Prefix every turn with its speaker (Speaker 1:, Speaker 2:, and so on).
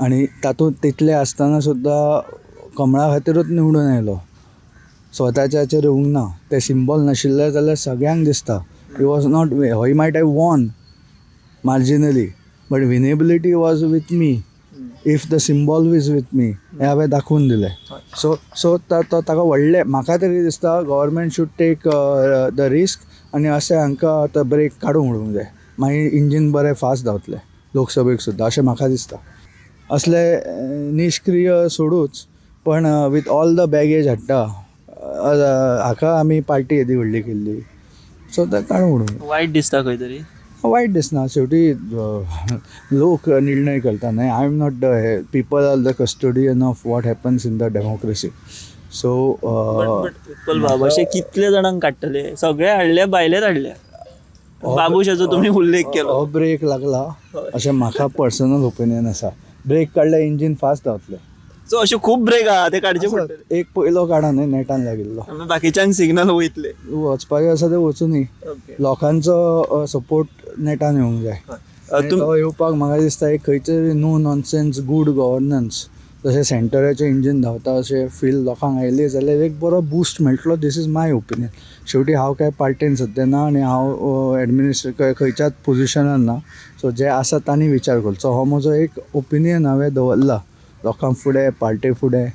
Speaker 1: आनी तातूंत तितले आसतना सुद्दां कमळा खातीरूच निवडून आयलो. स्वताच्याचेर येवंक ना. ते सिंबॉल नाशिल्ले जाल्यार सगळ्यांक दिसता he was not he might have won marginally but winnability was with me. If the symbol was with me हें हांवें दाखोवन दिलें. सो ताका व्हडलें म्हाका तरी दिसता government should take the risk आनी अशें हांकां आतां ब्रेक काडूंक उडोवंक जाय. मागीर इंजीन बरें फास्ट धांवतलें लोकसभेक सुद्दां अशें म्हाका दिसता. असले निश्क्रीय सोडूच पण वीथ ऑल द बॅगेज हाडटा हाका आमी पार्टी येदी व्हडली केल्ली सो तें काडून उडोवंक
Speaker 2: वायट दिसता खंय तरी.
Speaker 1: वायट दिसना. शेवटी लोक निर्णय करता न्हय. I am not the people are the custodian of what happens in the democracy. So
Speaker 2: Utpal Babu अशे कितले जाणांक काडटले. सगळे हाडले भायलेच हाडले. बाबूशाचो तुम्ही उल्लेख केलो.
Speaker 1: हो ब्रेक लागला अशें म्हाका पर्सनल ओपिनियन आसा. ब्रेक काडल्यार इंजीन फास्ट धांवतलें.
Speaker 2: सो अशे खूब ब्रेक आहा ते काडचे पडटले.
Speaker 1: एक पयलो काडा न्हय नेटान लागिल्लो.
Speaker 2: बाकीच्यांक सिग्नल वयतले.
Speaker 1: वचपाचें आसा ते वचूनी. लोकांचो सपोर्ट नेटान येवंक जाय. तो येवपाक म्हाका दिसता एक खंयचें नो नॉनसेन्स गूड गव्हर्नन्स जशें सेंटराचें इंजीन धांवता अशें फील लोकांक आयली जाल्यार एक बरो बूस्ट मेळटलो. This is my opinion. शेवटी हांव काय पार्टेन सद्या ना आनी हांव एडमिनिस्ट्रेट खंयच्याच पोजिशनान ना. सो जे आसा तांणी विचार करचो. हो म्हजो एक ओपिनियन हांवें दवरला लोकां फुडें पार्टे फुडें.